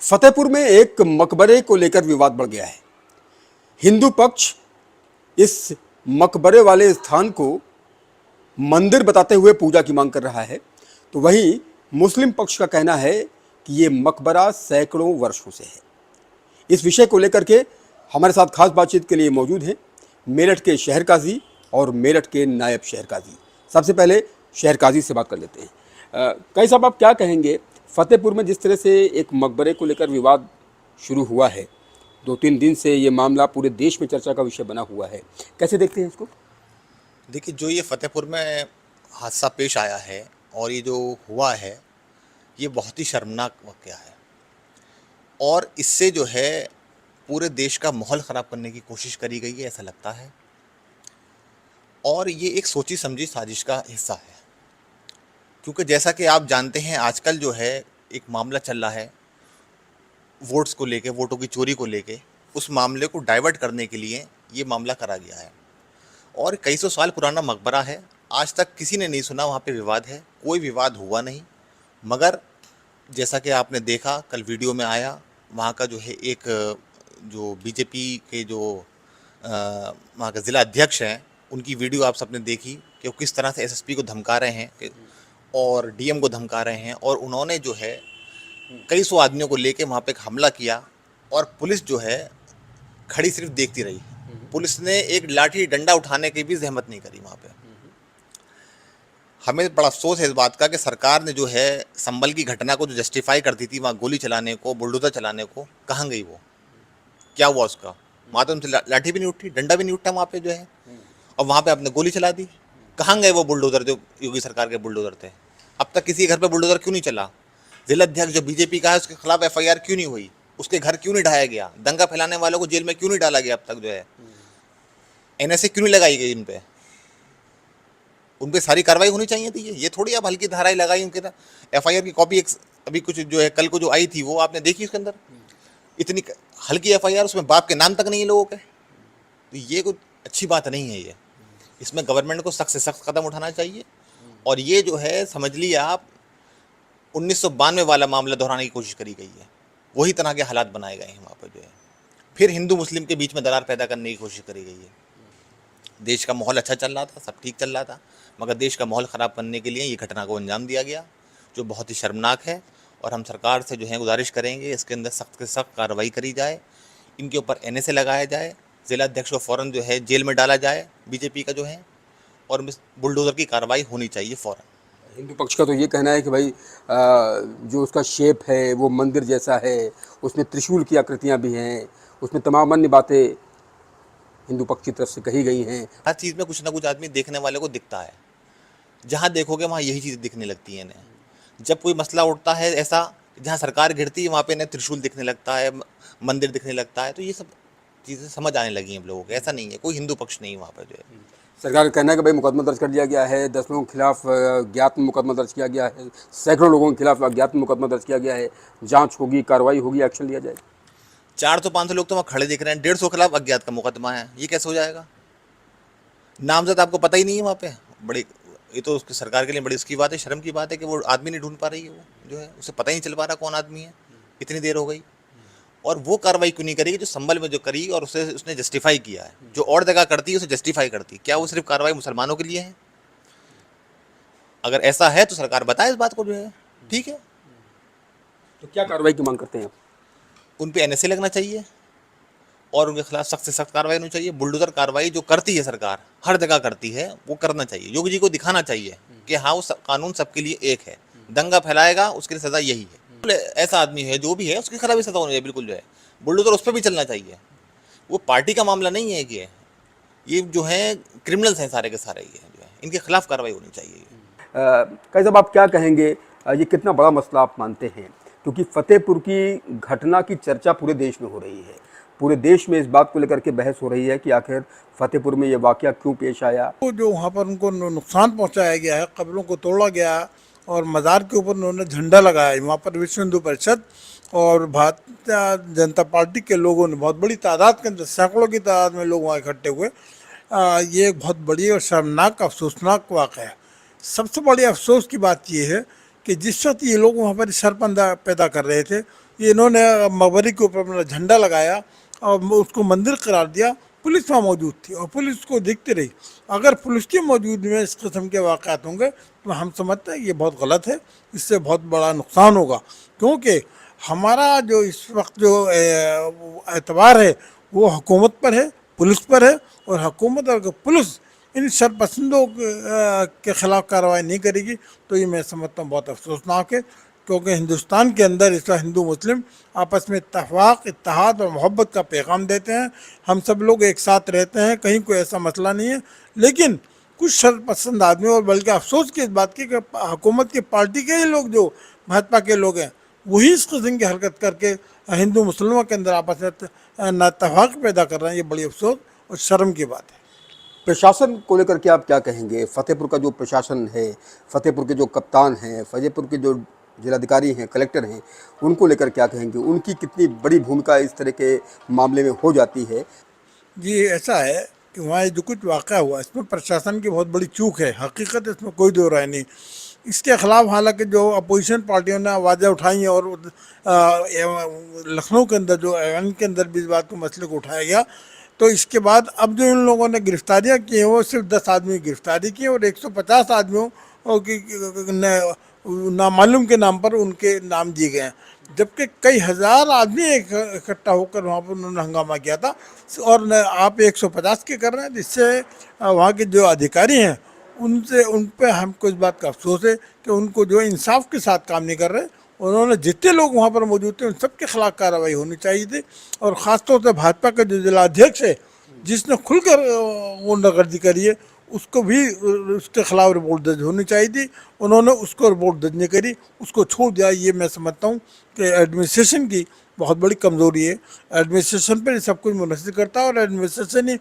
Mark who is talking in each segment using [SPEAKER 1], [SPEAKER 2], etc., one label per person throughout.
[SPEAKER 1] फतेहपुर में एक मकबरे को लेकर विवाद बढ़ गया है। हिंदू पक्ष इस मकबरे वाले स्थान को मंदिर बताते हुए पूजा की मांग कर रहा है, तो वहीं मुस्लिम पक्ष का कहना है कि ये मकबरा सैकड़ों वर्षों से है। इस विषय को लेकर के हमारे साथ खास बातचीत के लिए मौजूद हैं मेरठ के शहर काजी और मेरठ के नायब शहर काजी। सबसे पहले शहर काजी से बात कर लेते हैं। काजी साहब, आप क्या कहेंगे, फतेहपुर में जिस तरह से एक मकबरे को लेकर विवाद शुरू हुआ है, 2-3 दिन से ये मामला पूरे देश में चर्चा का विषय बना हुआ है, कैसे देखते हैं इसको?
[SPEAKER 2] देखिए, जो ये फतेहपुर में हादसा पेश आया है और ये जो हुआ है, ये बहुत ही शर्मनाक वाक़या है और इससे जो है पूरे देश का माहौल ख़राब करने की कोशिश करी गई है, ऐसा लगता है। और ये एक सोची समझी साजिश का हिस्सा है, क्योंकि जैसा कि आप जानते हैं आजकल जो है एक मामला चल रहा है वोट्स को लेके, वोटों की चोरी को लेके, उस मामले को डाइवर्ट करने के लिए ये मामला करा गया है। और कई सौ साल पुराना मकबरा है, आज तक किसी ने नहीं सुना वहाँ पे विवाद है, कोई विवाद हुआ नहीं। मगर जैसा कि आपने देखा, कल वीडियो में आया, वहाँ का जो है एक जो बीजेपी के जो वहाँ के ज़िला अध्यक्ष हैं, उनकी वीडियो आप सबने देखी कि वो किस तरह से एसएसपी को धमका रहे हैं और डीएम को धमका रहे हैं। और उन्होंने जो है कई सौ आदमियों को लेके वहाँ पे एक हमला किया और पुलिस जो है खड़ी सिर्फ देखती रही। पुलिस ने एक लाठी डंडा उठाने की भी जहमत नहीं करी वहाँ पे। हमें बड़ा अफसोस है इस बात का कि सरकार ने जो है संभल की घटना को जो जस्टिफाई करती थी वहाँ गोली चलाने को, बुलडोज़र चलाने को, कहाँ गई वो? क्या हुआ उसका? वहाँ तो उनसे लाठी भी नहीं उठी, डंडा भी नहीं उठा वहाँ पे जो है, और वहाँ पे आपने गोली चला दी। कहाँ गए वो बुलडोज़र जो योगी सरकार के बुलडोज़र थे? अब तक किसी के घर पे बुलडोज़र क्यों नहीं चला? जिला अध्यक्ष जो बीजेपी का है उसके खिलाफ एफआईआर क्यों नहीं हुई? उसके घर क्यों नहीं ढाया गया? दंगा फैलाने वालों को जेल में क्यों नहीं डाला गया? अब तक जो है एनएसए क्यों नहीं लगाई गई? उन पे सारी कार्रवाई होनी चाहिए थी। ये थोड़ी आप हल्की धाराएं लगाई उनके ना। एफआईआर की कॉपी एक अभी कुछ जो है कल को जो आई थी वो आपने देखी, उसके अंदर इतनी हल्की एफआईआर, उसमें बाप के नाम तक नहीं है लोगों के। तो ये कोई अच्छी बात नहीं है। ये इसमें गवर्नमेंट को सख्त से सख्त कदम उठाना चाहिए। और ये जो है समझ लीजिए आप 1992 वाला मामला दोहराने की कोशिश करी गई है, वही तरह के हालात बनाए गए हैं वहाँ पर जो है। फिर हिंदू मुस्लिम के बीच में दरार पैदा करने की कोशिश करी गई है। देश का माहौल अच्छा चल रहा था, सब ठीक चल रहा था, मगर देश का माहौल ख़राब करने के लिए ये घटना को अंजाम दिया गया, जो बहुत ही शर्मनाक है। और हम सरकार से जो है गुजारिश करेंगे इसके अंदर सख्त से सख्त कार्रवाई करी जाए, इनके ऊपर एनएसए लगाया जाए, ज़िला अध्यक्ष को फ़ौरन जो है जेल में डाला जाए बीजेपी का जो है, और बुलडोज़र की कार्रवाई होनी चाहिए फ़ौरन।
[SPEAKER 1] हिंदू पक्ष का तो ये कहना है कि भाई जो उसका शेप है वो मंदिर जैसा है, उसमें त्रिशूल की आकृतियाँ भी हैं, उसमें तमाम अन्य बातें हिंदू पक्ष की तरफ से कही गई हैं।
[SPEAKER 2] हर चीज़ में कुछ ना कुछ आदमी देखने वाले को दिखता है, जहाँ देखोगे वहाँ यही चीज़ दिखने लगती है इन्हें। जब कोई मसला उठता है ऐसा जहाँ सरकार गिरती है वहाँ पे इन्हें त्रिशूल दिखने लगता है, मंदिर दिखने लगता है। तो ये सब चीज़ें समझ आने लगी हैं लोगों को। ऐसा नहीं है, कोई हिंदू पक्ष नहीं वहाँ पर जो है।
[SPEAKER 1] सरकार का कहना है कि भाई मुकदमा दर्ज कर दिया गया है, 10 लोगों के खिलाफ अज्ञात में मुकदमा दर्ज किया गया है, सैकड़ों लोगों के खिलाफ अज्ञात में मुकदमा दर्ज किया गया है, जांच होगी, कार्रवाई होगी, एक्शन लिया जाएगा।
[SPEAKER 2] 400-500 लोग तो वहाँ खड़े दिख रहे हैं, 150 के खिलाफ अज्ञात का मुकदमा है, ये कैसे हो जाएगा? नामजद आपको पता ही नहीं है वहाँ पे। बड़ी ये तो उसकी सरकार के लिए बड़ी उसकी बात है, शर्म की बात है कि वो आदमी नहीं ढूंढ पा रही है, वो जो है उसे पता ही नहीं चल पा रहा कौन आदमी है, इतनी देर हो गई। और वो कार्रवाई क्यों नहीं करेगी जो संभल में जो करी और उसे उसने जस्टिफाई किया है? जो और जगह करती है उसे जस्टिफाई करती है। क्या वो सिर्फ कार्रवाई मुसलमानों के लिए है? अगर ऐसा है तो सरकार बताए इस बात को जो है, ठीक है।
[SPEAKER 1] तो क्या कार्रवाई की मांग करते हैं आप?
[SPEAKER 2] उन पे एनएसए लगना चाहिए और उनके खिलाफ सख्त से सख्त कार्रवाई होनी चाहिए। बुलडोजर कार्रवाई जो करती है सरकार, हर जगह करती है, वो करना चाहिए। योगी जी को दिखाना चाहिए कि हाँ वो कानून सबके लिए एक है। दंगा फैलाएगा उसके लिए सज़ा यही है। ऐसा आदमी है जो भी है उसके खिलाफ भी सज़ा होनी चाहिए, बिल्कुल जो है। बुलडोजर उस पर भी चलना चाहिए। वो पार्टी का मामला नहीं है कि ये जो है क्रिमिनल्स हैं सारे के सारे, ये जो है इनके खिलाफ कार्रवाई होनी चाहिए।
[SPEAKER 1] कई साहब, आप क्या कहेंगे, ये कितना बड़ा मसला आप मानते हैं? क्योंकि फतेहपुर की घटना की चर्चा पूरे देश में हो रही है, पूरे देश में इस बात को लेकर के बहस हो रही है कि आखिर फतेहपुर में ये वाकया क्यों पेश आया।
[SPEAKER 3] तो जो वहाँ पर उनको नुकसान पहुँचाया गया है, कब्रों को तोड़ा गया और मज़ार के ऊपर उन्होंने झंडा लगाया। वहाँ पर विश्व हिंदू परिषद और भारतीय जनता पार्टी के लोगों ने बहुत बड़ी तादाद के अंदर, सैकड़ों की तादाद में लोग वहाँ इकट्ठे हुए। ये एक बहुत बड़ी और शर्मनाक अफसोसनाक वाक़या है। सबसे बड़ी अफसोस की बात ये है कि जिस वक्त ये लोग वहाँ पर शर पैदा कर रहे थे, ये इन्होंने मकबरे के ऊपर अपना झंडा लगाया और उसको मंदिर करार दिया। पुलिस वहाँ मौजूद थी और पुलिस उसको देखती रही। अगर पुलिस की मौजूदगी में इस किस्म के वाक़यात होंगे तो हम समझते हैं ये बहुत गलत है, इससे बहुत बड़ा नुकसान होगा। क्योंकि हमारा जो इस वक्त जो एतबार है वो हुकूमत पर है, पुलिस पर है, और हुकूमत और पुलिस इन शरपसंदों के ख़िलाफ़ कार्रवाई नहीं करेगी तो ये मैं समझता हूँ बहुत अफसोसनाक है। क्योंकि हिंदुस्तान के अंदर इस वक्त हिंदू मुस्लिम आपस में इत्तेफाक, इत्तेहाद और मोहब्बत का पैगाम देते हैं। हम सब लोग एक साथ रहते हैं, कहीं कोई ऐसा मसला नहीं है। लेकिन कुछ शरपसंद आदमी, और बल्कि अफसोस की इस बात की कि हुकूमत की पार्टी के ही लोग, जो भाजपा के लोग हैं, वही इस किस्म की हरकत करके हिंदू मुसलमानों के अंदर आपस में नाइत्तेफाक पैदा कर रहे हैं। ये बड़ी अफसोस और शर्म की बात है।
[SPEAKER 1] प्रशासन को लेकर के आप क्या कहेंगे? फतेहपुर का जो प्रशासन है, फतेहपुर के जो कप्तान हैं, फतेहपुर के जो जिलाधिकारी हैं, कलेक्टर हैं, उनको लेकर क्या कहेंगे? उनकी कितनी बड़ी भूमिका इस तरह के मामले में हो जाती है?
[SPEAKER 3] जी, ऐसा है कि वहाँ जो कुछ वाक़या हुआ इसमें प्रशासन की बहुत बड़ी चूक है, हकीकत इसमें कोई दो राय नहीं। इसके ख़िलाफ़ हालांकि जो अपोजिशन पार्टियों ने आवाज़ें उठाई हैं, और लखनऊ के अंदर जो ऐवान के अंदर भी इस बात को मसले को उठाया गया, तो इसके बाद अब जो इन लोगों ने गिरफ्तारियाँ की हैं वो सिर्फ 10 आदमी की गिरफ्तारी की, और 150 आदमियों की नामालूम के नाम पर उनके नाम दिए गए हैं। जबकि कई हज़ार आदमी इकट्ठा होकर वहाँ पर उन्होंने हंगामा किया था, और आप 150 के कर रहे हैं, जिससे वहाँ के जो अधिकारी हैं उन पे हमको इस बात का अफसोस है कि उनको जो इंसाफ के साथ काम नहीं कर रहे। उन्होंने जितने लोग वहाँ पर मौजूद थे उन सबके खिलाफ कार्रवाई होनी चाहिए थी, और ख़ासतौर से भाजपा का जो जिलाध्यक्ष है जिसने खुलकर गुंडागर्दी करी है उसको भी उसके खिलाफ रिपोर्ट दर्ज होनी चाहिए थी। उन्होंने उसको रिपोर्ट दर्ज नहीं करी, उसको छोड़ दिया। ये मैं समझता हूँ कि एडमिनिस्ट्रेशन की बहुत बड़ी कमज़ोरी है। एडमिनिस्ट्रेशन पर सब कुछ मुनहसर करता है, और एडमिनिस्ट्रेशन ही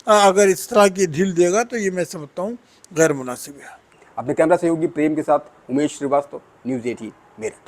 [SPEAKER 3] अगर इस तरह की ढील देगा तो ये मैं समझता हूँ गैर मुनासिब है।
[SPEAKER 1] अपने कैमरा सहयोगी प्रेम के साथ उमेश श्रीवास्तव, न्यूज़ 18 मेरठ।